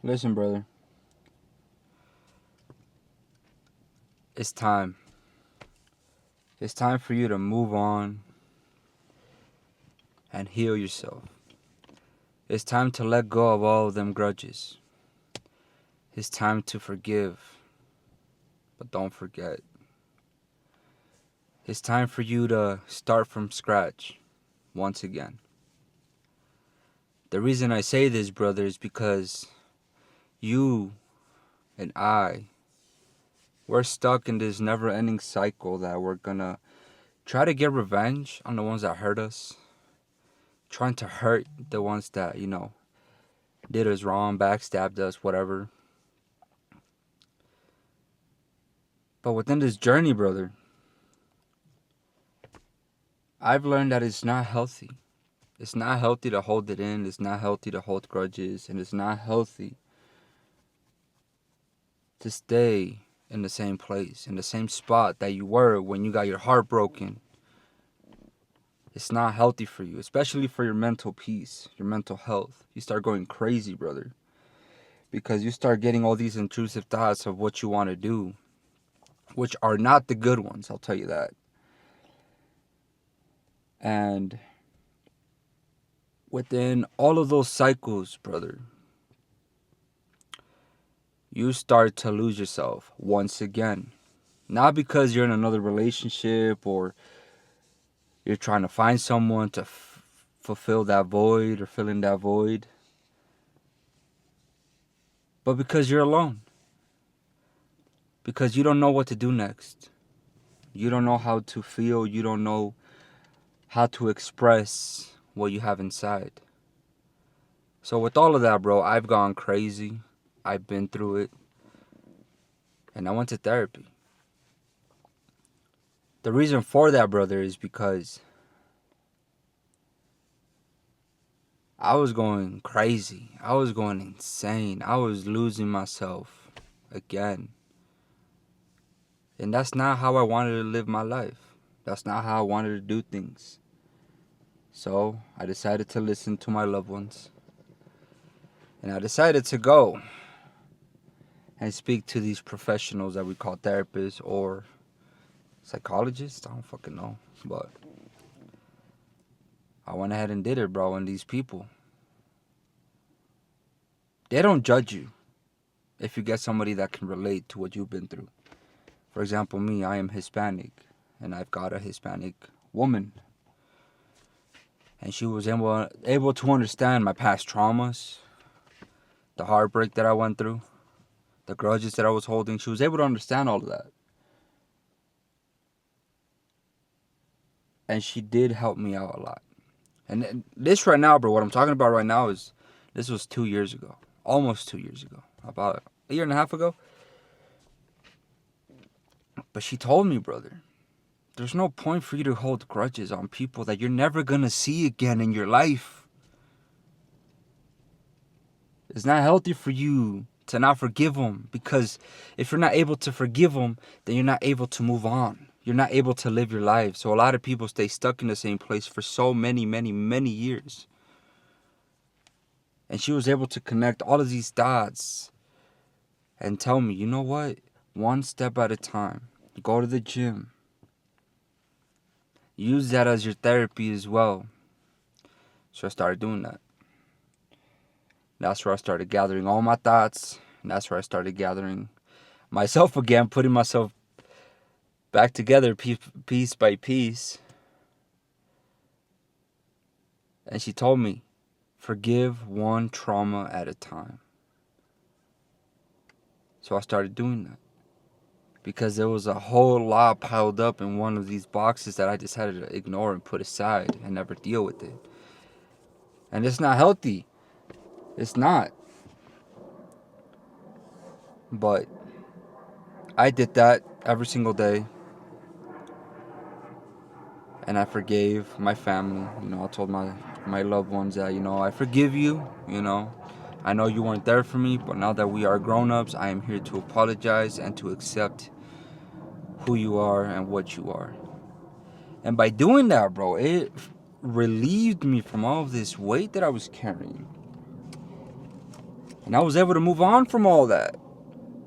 Listen, brother. It's time. It's time for you to move on and heal yourself. It's time to let go of all of them grudges. It's time to forgive, but don't forget. It's time for you to start from scratch once again. The reason I say this, brother, is because you and we're stuck in this never-ending cycle that we're gonna try to get revenge on the ones that hurt us, trying to hurt the ones that, did us wrong, backstabbed us, whatever. But within this journey, brother, I've learned that it's not healthy. It's not healthy to hold it in. It's not healthy to hold grudges. And it's not healthy to stay in the same place, in the same spot that you were when you got your heart broken. It's not healthy for you, especially for your mental peace, your mental health. You start going crazy, brother, because you start getting all these intrusive thoughts of what you want to do, which are not the good ones, I'll tell you that. And within all of those cycles, brother, you start to lose yourself once again. Not because you're in another relationship or you're trying to find someone to fulfill that void or fill in that void, but because you're alone. Because you don't know what to do next. You don't know how to feel. You don't know how to express what you have inside. So with all of that, bro, I've gone crazy. I've been through it. And I went to therapy. The reason for that, brother, is because I was going crazy. I was going insane. I was losing myself again. And that's not how I wanted to live my life. That's not how I wanted to do things. So I decided to listen to my loved ones. And I decided to go and speak to these professionals that we call therapists or psychologists. I don't fucking know. But I went ahead and did it, bro. And these people, they don't judge you if you get somebody that can relate to what you've been through. For example, me, I am Hispanic. And I've got a Hispanic woman. And she was able to understand my past traumas, the heartbreak that I went through, the grudges that I was holding. She was able to understand all of that. And she did help me out a lot. And this right now, bro, what I'm talking about right now is, this was 2 years ago. Almost 2 years ago. About a year and a half ago. But she told me, brother, there's no point for you to hold grudges on people that you're never going to see again in your life. It's not healthy for you to not forgive them, because if you're not able to forgive them, then you're not able to move on. You're not able to live your life. So a lot of people stay stuck in the same place for so many years. And she was able to connect all of these dots and tell me, you know what? One step at a time. Go to the gym. Use that as your therapy as well. So I started doing that. That's where I started gathering all my thoughts. And that's where I started gathering myself again, putting myself back together piece by piece. And she told me, forgive one trauma at a time. So I started doing that. Because there was a whole lot piled up in one of these boxes that I decided to ignore and put aside and never deal with it. And it's not healthy. It's not. But I did that every single day. And I forgave my family. I told my loved ones that, I forgive you. I know you weren't there for me, but now that we are grown-ups, I am here to apologize and to accept who you are and what you are. And by doing that, bro, it relieved me from all of this weight that I was carrying. And I was able to move on from all that.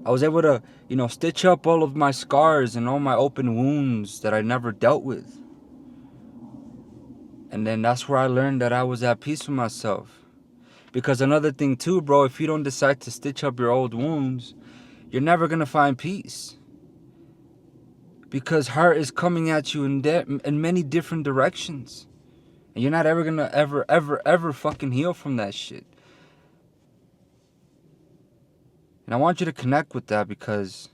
I was able to, stitch up all of my scars and all my open wounds that I never dealt with. And then that's where I learned that I was at peace with myself. Because another thing too, bro, if you don't decide to stitch up your old wounds, you're never going to find peace. Because hurt is coming at you in many different directions. And you're not ever going to ever fucking heal from that shit. And I want you to connect with that because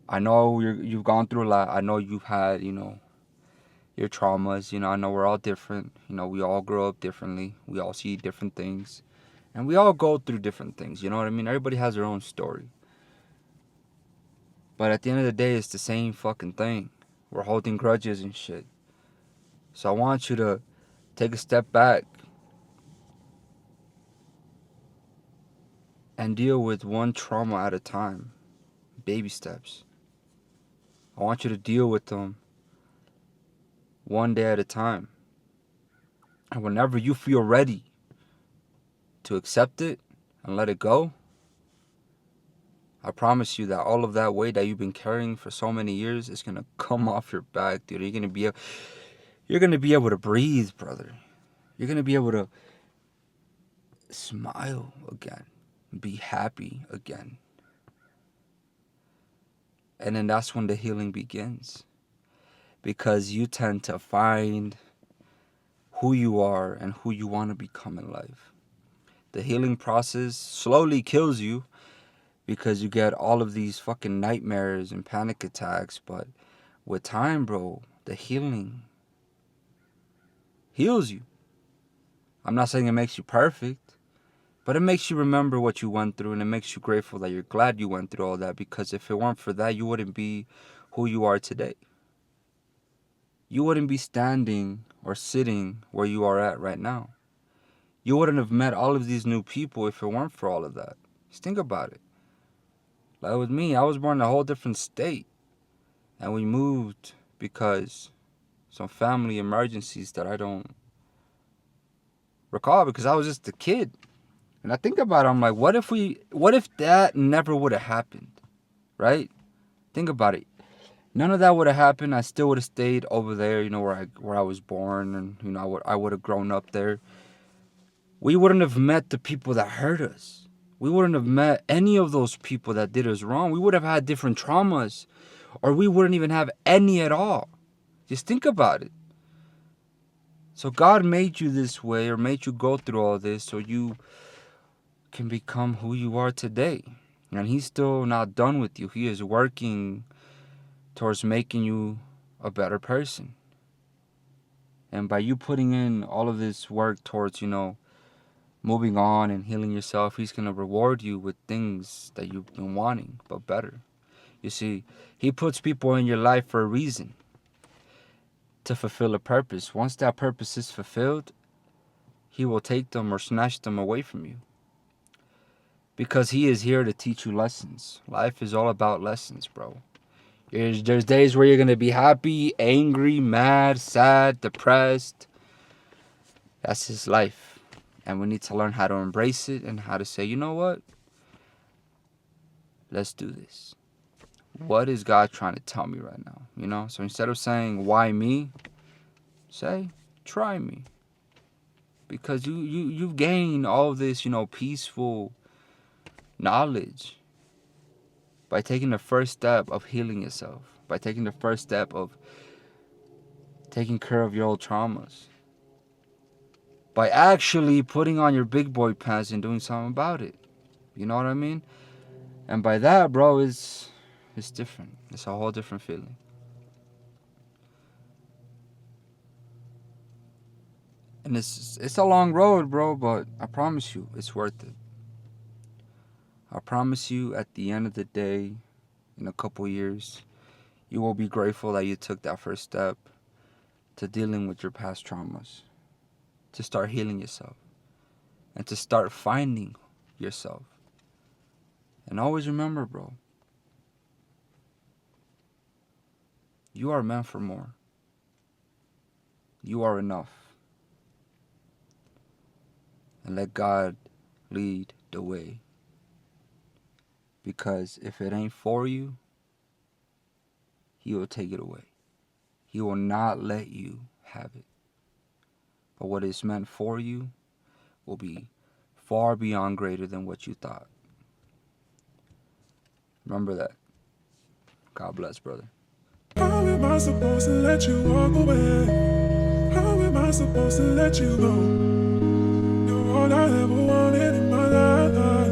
I know you've gone through a lot. I know you've had, your traumas. I know we're all different. We all grow up differently. We all see different things. And we all go through different things. You know what I mean? Everybody has their own story. But at the end of the day, it's the same fucking thing. We're holding grudges and shit. So I want you to take a step back and deal with one trauma at a time. Baby steps. I want you to deal with them one day at a time. And whenever you feel ready to accept it and let it go, I promise you that all of that weight that you've been carrying for so many years is gonna come off your back, dude. You're gonna be able to breathe, brother. You're gonna be able to smile again, be happy again. And then that's when the healing begins. Because you tend to find who you are and who you want to become in life. The healing process slowly kills you because you get all of these fucking nightmares and panic attacks. But with time, bro, the healing heals you. I'm not saying it makes you perfect, but it makes you remember what you went through, and it makes you grateful that you're glad you went through all that, because if it weren't for that, you wouldn't be who you are today. You wouldn't be standing or sitting where you are at right now. You wouldn't have met all of these new people if it weren't for all of that. Just think about it. Like with me, I was born in a whole different state. And we moved because some family emergencies that I don't recall because I was just a kid. And I think about it, I'm like, what if that never would have happened? Right? Think about it. None of that would have happened. I still would have stayed over there, where I was born, and I would have grown up there. We wouldn't have met the people that hurt us. We wouldn't have met any of those people that did us wrong. We would have had different traumas, or we wouldn't even have any at all. Just think about it. So God made you this way, or made you go through all this so you can become who you are today. And He's still not done with you. He is working towards making you a better person. And by you putting in all of this work towards, moving on and healing yourself, He's going to reward you with things that you've been wanting, but better. You see, He puts people in your life for a reason, to fulfill a purpose. Once that purpose is fulfilled, He will take them or snatch them away from you. Because He is here to teach you lessons. Life is all about lessons, bro. There's days where you're going to be happy, angry, mad, sad, depressed. That's His life. And we need to learn how to embrace it and how to say, you know what? Let's do this. What is God trying to tell me right now? So instead of saying, why me? Say, try me. Because you've gained all this, peaceful knowledge by taking the first step of healing yourself, by taking the first step of taking care of your old traumas, by actually putting on your big boy pants and doing something about it. You know what I mean? And by that, bro, it's different. It's a whole different feeling. And it's a long road, bro, but I promise you, it's worth it. I promise you, at the end of the day, in a couple years, you will be grateful that you took that first step to dealing with your past traumas, to start healing yourself, and to start finding yourself. And always remember, bro, you are meant for more. You are enough. And let God lead the way. Because if it ain't for you, He will take it away. He will not let you have it. But what is meant for you will be far beyond greater than what you thought. Remember that. God bless, brother. How am I supposed to let you walk away? How am I supposed to let you go? You're all I ever wanted in my life.